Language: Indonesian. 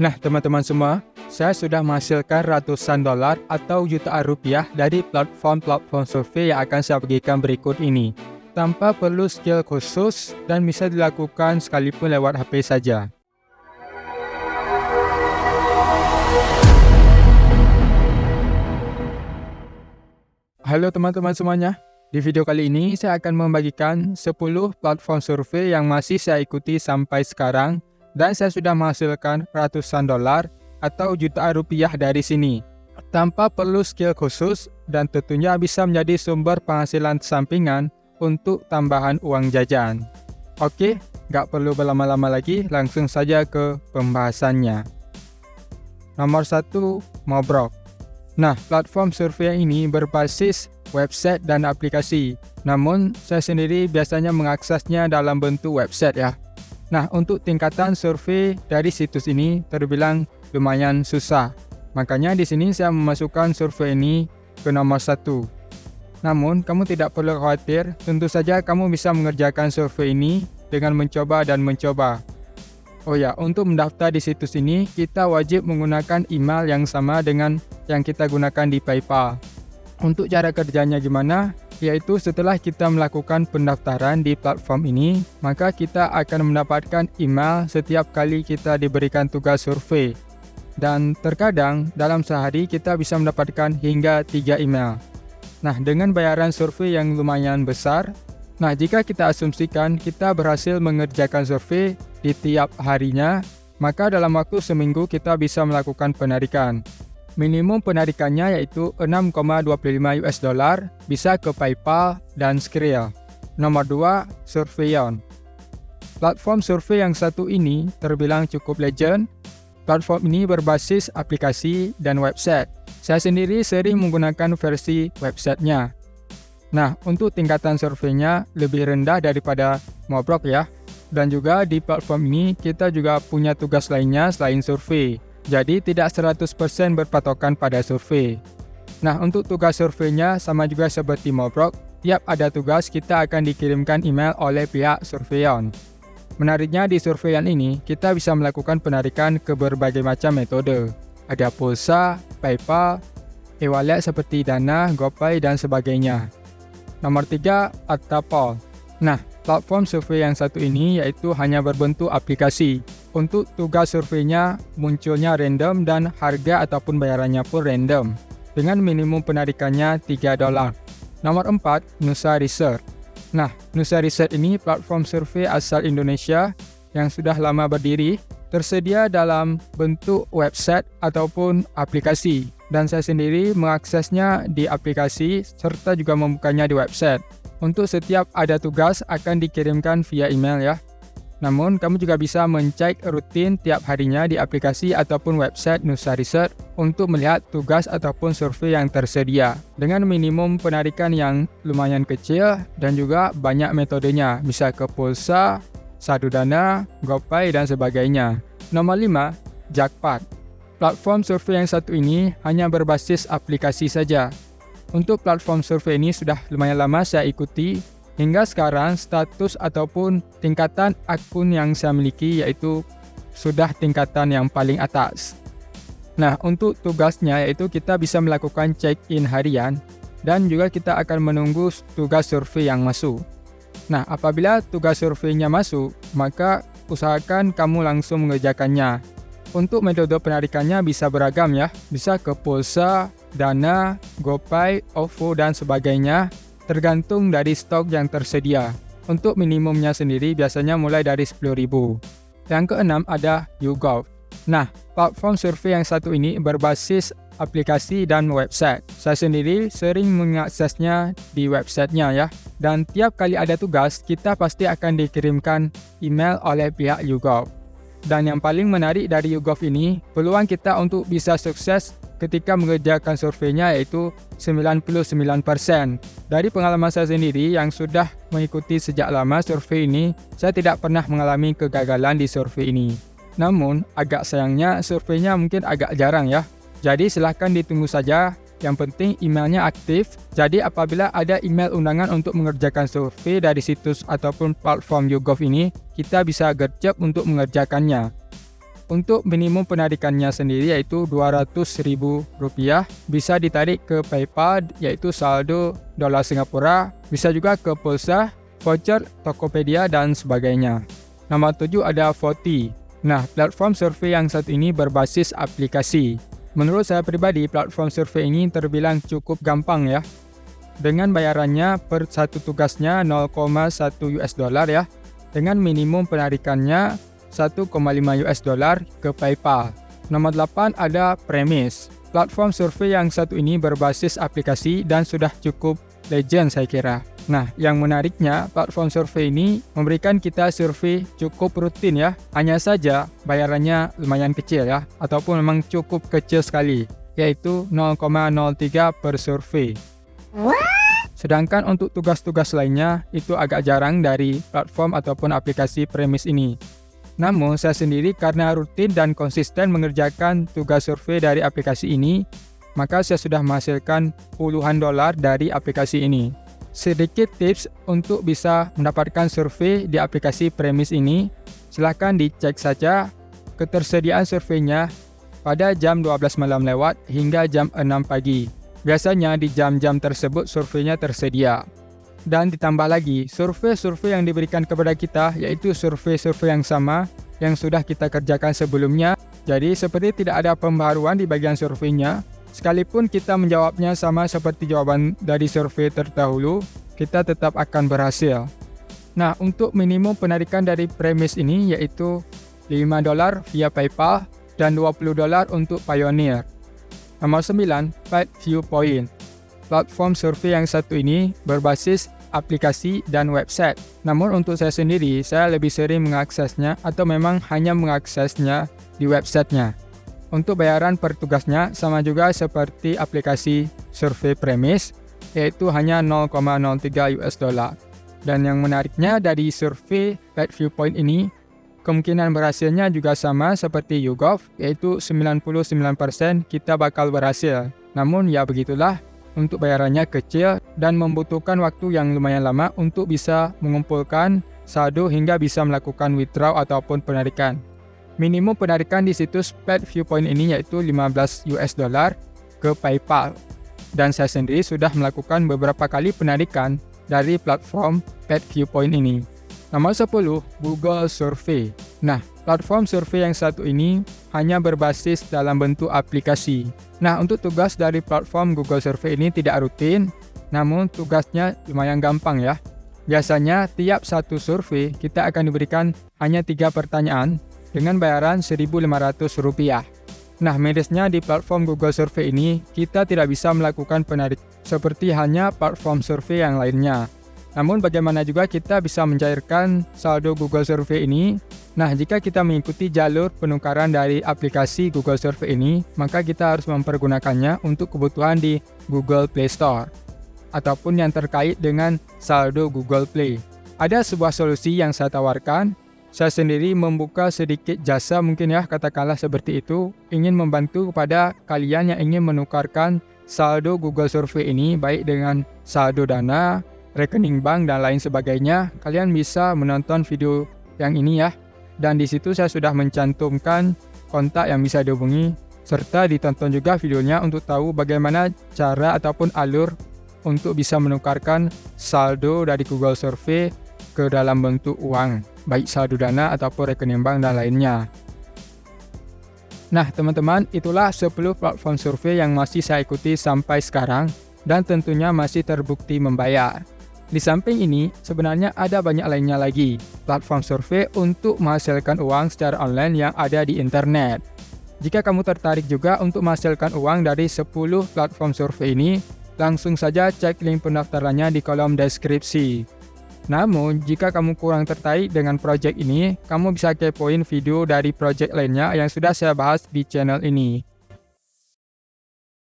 Nah, teman-teman semua, saya sudah menghasilkan ratusan dolar atau jutaan rupiah dari platform-platform survei yang akan saya bagikan berikut ini, tanpa perlu skill khusus dan bisa dilakukan sekalipun lewat HP saja. Halo teman-teman semuanya, di video kali ini saya akan membagikan 10 platform survei yang masih saya ikuti sampai sekarang dan saya sudah menghasilkan ratusan dolar atau jutaan rupiah dari sini tanpa perlu skill khusus dan tentunya bisa menjadi sumber penghasilan sampingan untuk tambahan uang jajan. Oke, nggak perlu berlama-lama lagi, langsung saja ke pembahasannya. Nomor 1, Mobrok. Nah, platform survei ini berbasis website dan aplikasi. Namun, saya sendiri biasanya mengaksesnya dalam bentuk website ya. Nah, untuk tingkatan survei dari situs ini terbilang lumayan susah. Makanya di sini saya memasukkan survei ini ke nomor 1. Namun, kamu tidak perlu khawatir, tentu saja kamu bisa mengerjakan survei ini dengan mencoba dan mencoba. Oh ya, untuk mendaftar di situs ini, kita wajib menggunakan email yang sama dengan yang kita gunakan di PayPal. Untuk cara kerjanya gimana? Yaitu setelah kita melakukan pendaftaran di platform ini, maka kita akan mendapatkan email setiap kali kita diberikan tugas survei. Dan terkadang dalam sehari kita bisa mendapatkan hingga 3 email. Nah, dengan bayaran survei yang lumayan besar, jika kita asumsikan kita berhasil mengerjakan survei di tiap harinya, maka dalam waktu seminggu kita bisa melakukan penarikan. Minimum penarikannya yaitu 6,25 US dollar, bisa ke PayPal dan Skrill. Nomor 2, Surveyon. Platform survei yang satu ini terbilang cukup legend. Platform ini berbasis aplikasi dan website. Saya sendiri sering menggunakan versi websitenya. Nah, untuk tingkatan surveinya lebih rendah daripada Mobrok ya. Dan juga di platform ini kita juga punya tugas lainnya selain survei. Jadi tidak 100% berpatokan pada survei. Nah, untuk tugas surveinya sama juga seperti Mobrok. Tiap ada tugas kita akan dikirimkan email oleh pihak Surveyon. Menariknya di surveian ini kita bisa melakukan penarikan ke berbagai macam metode. Ada pulsa, PayPal, e-wallet seperti Dana, GoPay dan sebagainya. Nomor 3, Octopol. Nah, platform survei yang satu ini yaitu hanya berbentuk aplikasi. Untuk tugas surveinya munculnya random dan harga ataupun bayarannya pun random. Dengan minimum penarikannya 3 dolar. Nomor 4, Nusa Research. Nah, Nusa Research ini platform survei asal Indonesia yang sudah lama berdiri, tersedia dalam bentuk website ataupun aplikasi. Dan saya sendiri mengaksesnya di aplikasi serta juga membukanya di website. Untuk setiap ada tugas akan dikirimkan via email ya. Namun, kamu juga bisa mencek rutin tiap harinya di aplikasi ataupun website Nusa Research untuk melihat tugas ataupun survei yang tersedia. Dengan minimum penarikan yang lumayan kecil dan juga banyak metodenya. Bisa ke pulsa, saldo Dana, GoPay dan sebagainya. Nomor 5, Jackpot. Platform survei yang satu ini hanya berbasis aplikasi saja. Untuk platform survei ini sudah lumayan lama saya ikuti. Hingga sekarang status ataupun tingkatan akun yang saya miliki yaitu sudah tingkatan yang paling atas. Nah, untuk tugasnya yaitu kita bisa melakukan check-in harian dan juga kita akan menunggu tugas survei yang masuk. Nah, apabila tugas surveinya masuk, maka usahakan kamu langsung mengerjakannya. Untuk metode penarikannya bisa beragam ya, bisa ke pulsa, Dana, GoPay, OVO dan sebagainya, tergantung dari stok yang tersedia. Untuk minimumnya sendiri biasanya mulai dari 10.000. Yang keenam ada YouGov. Nah, platform survei yang satu ini berbasis aplikasi dan website. Saya sendiri sering mengaksesnya di websitenya ya. Dan tiap kali ada tugas, kita pasti akan dikirimkan email oleh pihak YouGov. Dan yang paling menarik dari YouGov ini, peluang kita untuk bisa sukses ketika mengerjakan surveinya yaitu 99%. Dari pengalaman saya sendiri yang sudah mengikuti sejak lama survei ini, saya tidak pernah mengalami kegagalan di survei ini. Namun, agak sayangnya surveinya mungkin agak jarang ya. Jadi silahkan ditunggu saja. Yang penting emailnya aktif. Jadi apabila ada email undangan untuk mengerjakan survei dari situs ataupun platform YouGov ini, kita bisa gercep untuk mengerjakannya. Untuk minimum penarikannya sendiri yaitu Rp200.000, bisa ditarik ke PayPal yaitu saldo dolar Singapura, bisa juga ke pulsa, voucher, Tokopedia dan sebagainya. Nomor 7 ada Forti. Nah, platform survei yang satu ini berbasis aplikasi. Menurut saya pribadi, platform survei ini terbilang cukup gampang ya. Dengan bayarannya per satu tugasnya $0,1 ya. Dengan minimum penarikannya $1,5 ke PayPal. Nomor 8 ada Premise. Platform survei yang satu ini berbasis aplikasi dan sudah cukup legend saya kira. Nah, yang menariknya platform survei ini memberikan kita survei cukup rutin ya. Hanya saja bayarannya lumayan kecil ya, ataupun memang cukup kecil sekali, yaitu 0,03 per survei. Sedangkan untuk tugas-tugas lainnya itu agak jarang dari platform ataupun aplikasi Premise ini. Namun saya sendiri karena rutin dan konsisten mengerjakan tugas survei dari aplikasi ini, maka saya sudah menghasilkan puluhan dolar dari aplikasi ini. Sedikit tips untuk bisa mendapatkan survei di aplikasi Premise ini, silahkan dicek saja ketersediaan surveinya pada jam 12 malam lewat hingga jam 6 pagi. Biasanya di jam-jam tersebut surveinya tersedia. Dan ditambah lagi, survei-survei yang diberikan kepada kita yaitu survei-survei yang sama yang sudah kita kerjakan sebelumnya. Jadi seperti tidak ada pembaharuan di bagian surveinya. Sekalipun kita menjawabnya sama seperti jawaban dari survei terdahulu, kita tetap akan berhasil. Nah, untuk minimum penarikan dari Premise ini yaitu $5 via PayPal dan $20 untuk Pioneer. Nomor 9, Pet Viewpoint. Platform survei yang satu ini berbasis aplikasi dan website. Namun untuk saya sendiri, saya lebih sering mengaksesnya atau memang hanya mengaksesnya di websitenya. Untuk bayaran per tugasnya sama juga seperti aplikasi survei Premise, yaitu hanya $0,03. Dan yang menariknya dari survei Pet Viewpoint ini, kemungkinan berhasilnya juga sama seperti YouGov, yaitu 99% kita bakal berhasil. Namun ya begitulah, untuk bayarannya kecil dan membutuhkan waktu yang lumayan lama untuk bisa mengumpulkan saldo hingga bisa melakukan withdraw ataupun penarikan. Minimum penarikan di situs Pet Viewpoint ini yaitu $15 ke PayPal. Dan saya sendiri sudah melakukan beberapa kali penarikan dari platform Pet Viewpoint ini. Nomor 10, Google Survey. Nah, platform survei yang satu ini hanya berbasis dalam bentuk aplikasi. Nah, untuk tugas dari platform Google Survey ini tidak rutin, namun tugasnya lumayan gampang ya. Biasanya tiap satu survei kita akan diberikan hanya 3 pertanyaan dengan bayaran $1.500. Nah, medesnya di platform Google Survey ini kita tidak bisa melakukan penarik seperti hanya platform survei yang lainnya. Namun bagaimana juga kita bisa mencairkan saldo Google Survey ini? Nah, jika kita mengikuti jalur penukaran dari aplikasi Google Survey ini, maka kita harus mempergunakannya untuk kebutuhan di Google Play Store ataupun yang terkait dengan saldo Google Play. Ada sebuah solusi yang saya tawarkan. Saya sendiri membuka sedikit jasa mungkin ya, katakanlah seperti itu, ingin membantu kepada kalian yang ingin menukarkan saldo Google Survey ini baik dengan saldo Dana, rekening bank dan lain sebagainya. Kalian bisa menonton video yang ini ya. Dan di situ saya sudah mencantumkan kontak yang bisa dihubungi serta ditonton juga videonya untuk tahu bagaimana cara ataupun alur untuk bisa menukarkan saldo dari Google Survey ke dalam bentuk uang, baik saldo Dana ataupun rekening bank dan lainnya. Nah, teman-teman, itulah 10 platform survei yang masih saya ikuti sampai sekarang dan tentunya masih terbukti membayar. Di samping ini, sebenarnya ada banyak lainnya lagi, platform survei untuk menghasilkan uang secara online yang ada di internet. Jika kamu tertarik juga untuk menghasilkan uang dari 10 platform survei ini, langsung saja cek link pendaftarannya di kolom deskripsi. Namun, jika kamu kurang tertarik dengan project ini, kamu bisa kepoin video dari project lainnya yang sudah saya bahas di channel ini.